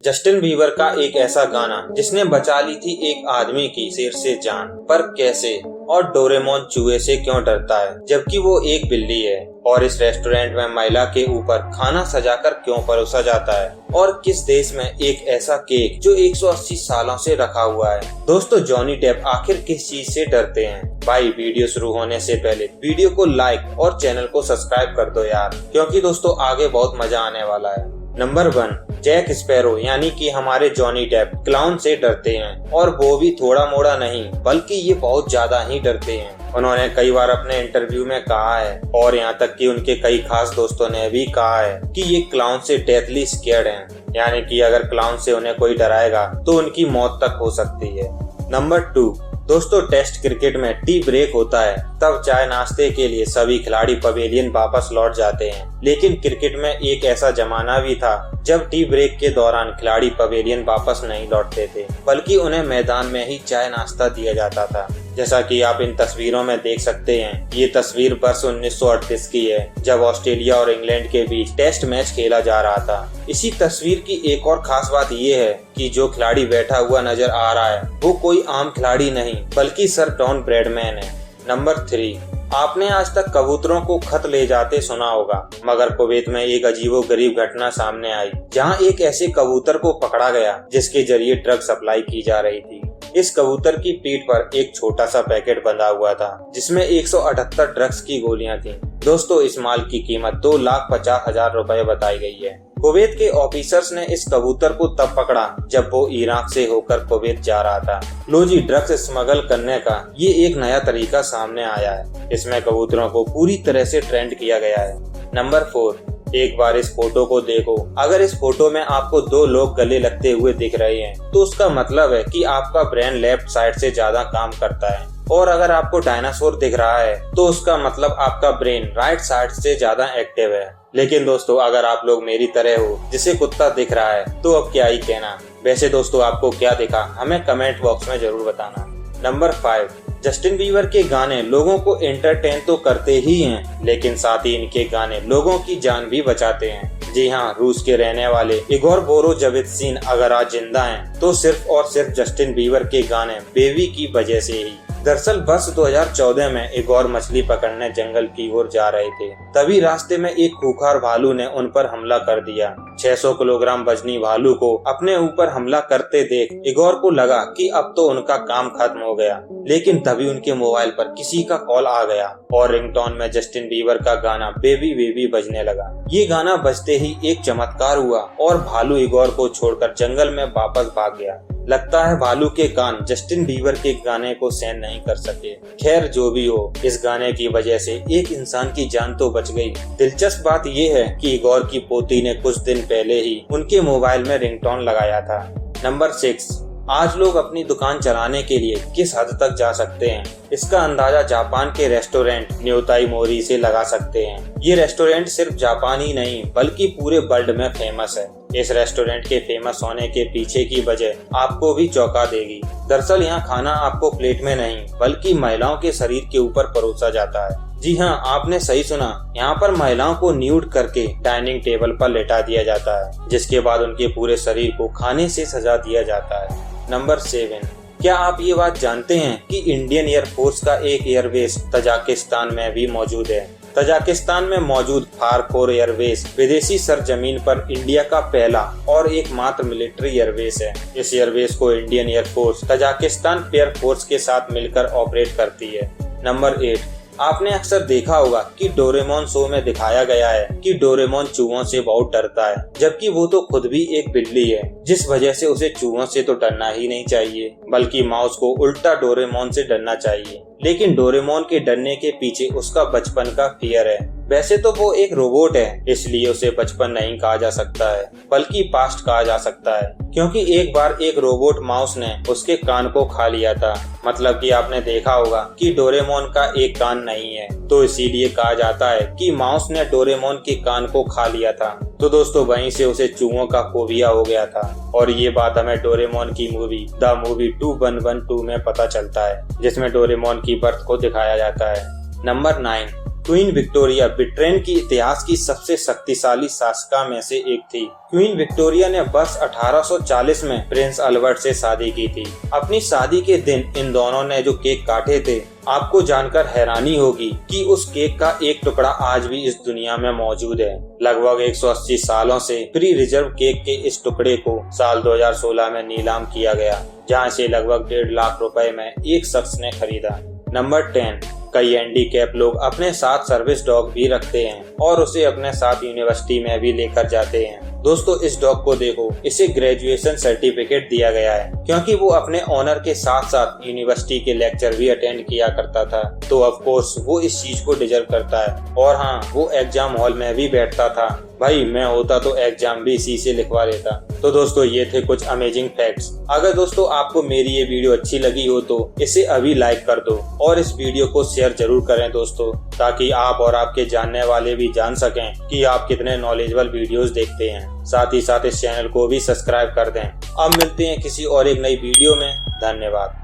Justin Bieber का एक ऐसा गाना जिसने बचा ली थी एक आदमी की शेर से जान, पर कैसे? और डोरेमोन चूहे से क्यों डरता है जबकि वो एक बिल्ली है? और इस रेस्टोरेंट में महिला के ऊपर खाना सजाकर क्यों परोसा जाता है? और किस देश में एक ऐसा केक जो 180 सालों से रखा हुआ है? दोस्तों, जॉनी डेप आखिर किस चीज से डरते हैं? भाई, वीडियो शुरू होने से पहले वीडियो को लाइक और चैनल को सब्सक्राइब कर दो यार, क्योंकि दोस्तों आगे बहुत मजा आने वाला है। नंबर 1, जैक स्पैरो यानी कि हमारे जॉनी डेप क्लाउन से डरते हैं, और वो भी थोड़ा मोड़ा नहीं बल्कि ये बहुत ज्यादा ही डरते हैं। उन्होंने कई बार अपने इंटरव्यू में कहा है, और यहाँ तक कि उनके कई खास दोस्तों ने भी कहा है कि ये क्लाउन से डेथली स्कैर्ड हैं, यानी कि अगर क्लाउन से उन्हें कोई डराएगा तो उनकी मौत तक हो सकती है। नंबर 2, दोस्तों टेस्ट क्रिकेट में टी ब्रेक होता है, तब चाय नाश्ते के लिए सभी खिलाड़ी पवेलियन वापस लौट जाते हैं। लेकिन क्रिकेट में एक ऐसा जमाना भी था जब टी ब्रेक के दौरान खिलाड़ी पवेलियन वापस नहीं लौटते थे, बल्कि उन्हें मैदान में ही चाय नाश्ता दिया जाता था। जैसा कि आप इन तस्वीरों में देख सकते हैं, ये तस्वीर वर्ष 1938 की है, जब ऑस्ट्रेलिया और इंग्लैंड के बीच टेस्ट मैच खेला जा रहा था। इसी तस्वीर की एक और खास बात ये है कि जो खिलाड़ी बैठा हुआ नजर आ रहा है वो कोई आम खिलाड़ी नहीं बल्कि सर टॉम ब्रैडमैन है। नंबर 3, आपने आज तक कबूतरों को खत ले जाते सुना होगा, मगर कुवैत में एक अजीबोगरीब घटना सामने आई, जहां एक ऐसे कबूतर को पकड़ा गया जिसके जरिए ड्रग सप्लाई की जा रही थी। इस कबूतर की पीठ पर एक छोटा सा पैकेट बंधा हुआ था जिसमें 178 ड्रग्स की गोलियां थीं। दोस्तों, इस माल की कीमत 2,50,000 रुपए बताई गई है। कुवैत के ऑफिसर्स ने इस कबूतर को तब पकड़ा जब वो इराक से होकर कुवैत जा रहा था। लो जी, ड्रग्स स्मगल करने का ये एक नया तरीका सामने आया है। इसमें कबूतरों को पूरी तरह से ट्रेंड किया गया है। नंबर 4, एक बार इस फोटो को देखो। अगर इस फोटो में आपको 2 लोग गले लगते हुए दिख रहे हैं तो उसका मतलब है कि आपका ब्रेन लेफ्ट साइड से ज्यादा काम करता है, और अगर आपको डायनासोर दिख रहा है तो उसका मतलब आपका ब्रेन राइट साइड से ज्यादा एक्टिव है। लेकिन दोस्तों, अगर आप लोग मेरी तरह हो जिसे कुत्ता दिख रहा है तो अब क्या ही कहना। वैसे दोस्तों, आपको क्या दिखा हमें कमेंट बॉक्स में जरूर बताना। नंबर 5, जस्टिन बीबर के गाने लोगों को एंटरटेन तो करते ही हैं, लेकिन साथ ही इनके गाने लोगों की जान भी बचाते हैं। जी हाँ, रूस के रहने वाले इगोर बोरोजवित्सिन अगर आज जिंदा हैं तो सिर्फ और सिर्फ जस्टिन बीबर के गाने बेबी की वजह से ही। दरअसल वर्ष 2014 में इगोर मछली पकड़ने जंगल की ओर जा रहे थे, तभी रास्ते में एक खूंखार भालू ने उन पर हमला कर दिया। 600 किलोग्राम वजनी भालू को अपने ऊपर हमला करते देख इगोर को लगा कि अब तो उनका काम खत्म हो गया। लेकिन तभी उनके मोबाइल पर किसी का कॉल आ गया और रिंगटोन में जस्टिन बीबर का गाना बेबी बेबी बजने लगा। ये गाना बजते ही एक चमत्कार हुआ और भालू इगोर को छोड़कर जंगल में वापस भाग गया। लगता है भालू के कान जस्टिन बीबर के गाने को सहन नहीं कर सके। खैर, जो भी हो, इस गाने की वजह से एक इंसान की जान तो बच गई। दिलचस्प बात यह है कि इगोर की पोती ने कुछ दिन पहले ही उनके मोबाइल में रिंगटोन लगाया था। नंबर 6, आज लोग अपनी दुकान चलाने के लिए किस हद तक जा सकते हैं, इसका अंदाजा जापान के रेस्टोरेंट न्योताई मोरी से लगा सकते हैं। ये रेस्टोरेंट सिर्फ जापान ही नहीं बल्कि पूरे वर्ल्ड में फेमस है। इस रेस्टोरेंट के फेमस होने के पीछे की वजह आपको भी चौंका देगी। दरअसल यहाँ खाना आपको प्लेट में नहीं बल्कि महिलाओं के शरीर के ऊपर परोसा जाता है। जी हाँ, आपने सही सुना, यहाँ पर महिलाओं को न्यूड करके डाइनिंग टेबल पर लेटा दिया जाता है, जिसके बाद उनके पूरे शरीर को खाने से सजा दिया जाता है। नंबर 7, क्या आप ये बात जानते हैं कि इंडियन एयरफोर्स का एक एयरबेस तजाकिस्तान में भी मौजूद है। तजाकिस्तान में मौजूद फारखोर एयरबेस विदेशी सरजमीन पर इंडिया का पहला और एकमात्र मिलिट्री एयरबेस है। इस एयरबेस को Indian air force Tajikistan air force के साथ मिलकर ऑपरेट करती है। नंबर 8, आपने अक्सर देखा होगा कि डोरेमोन शो में दिखाया गया है कि डोरेमोन चूहों से बहुत डरता है, जबकि वो तो खुद भी एक बिल्ली है, जिस वजह से उसे चूहों से तो डरना ही नहीं चाहिए बल्कि माउस को उल्टा डोरेमोन से डरना चाहिए। लेकिन डोरेमोन के डरने के पीछे उसका बचपन का फियर है। वैसे तो वो एक रोबोट है, इसलिए उसे बचपन नहीं कहा जा सकता है बल्कि पास्ट कहा जा सकता है, क्योंकि एक बार एक रोबोट माउस ने उसके कान को खा लिया था। मतलब कि आपने देखा होगा कि डोरेमोन का एक कान नहीं है, तो इसीलिए कहा जाता है कि माउस ने डोरेमोन के कान को खा लिया था। तो दोस्तों, वहीं से उसे चूहों का फोबिया हो गया था, और ये बात हमें डोरेमोन की मूवी द मूवी 2112 में पता चलता है, जिसमें डोरेमोन की बर्थ को दिखाया जाता है। नंबर 9, क्वीन विक्टोरिया ब्रिटेन की इतिहास की सबसे शक्तिशाली शासिका में से एक थी। क्वीन विक्टोरिया ने वर्ष 1840 में प्रिंस अल्बर्ट से शादी की थी। अपनी शादी के दिन इन दोनों ने जो केक काटे थे, आपको जानकर हैरानी होगी कि उस केक का एक टुकड़ा आज भी इस दुनिया में मौजूद है। लगभग 180 सालों से प्री रिजर्व केक के इस टुकड़े को साल 2016 में नीलाम किया गया, जहां से लगभग 1.5 लाख रुपए में एक शख्स ने खरीदा। नंबर 10, कई हैंडीकैप लोग अपने साथ सर्विस डॉग भी रखते हैं और उसे अपने साथ यूनिवर्सिटी में भी लेकर जाते हैं। दोस्तों, इस डॉग को देखो, इसे ग्रेजुएशन सर्टिफिकेट दिया गया है क्योंकि वो अपने ऑनर के साथ साथ यूनिवर्सिटी के लेक्चर भी अटेंड किया करता था। तो ऑफ कोर्स वो इस चीज को डिजर्व करता है। और हाँ, वो एग्जाम हॉल में भी बैठता था। भाई, मैं होता तो एग्जाम भी इसी से लिखवा लेता। तो दोस्तों, ये थे कुछ अमेजिंग फैक्ट्स। अगर दोस्तों आपको मेरी ये वीडियो अच्छी लगी हो तो इसे अभी लाइक कर दो और इस वीडियो को शेयर जरूर करें दोस्तों, ताकि आप और आपके जानने वाले भी जान सकें कि आप कितने नॉलेजेबल वीडियोस देखते हैं। साथ ही साथ इस चैनल को भी सब्सक्राइब कर दें। अब मिलते हैं किसी और एक नई वीडियो में। धन्यवाद।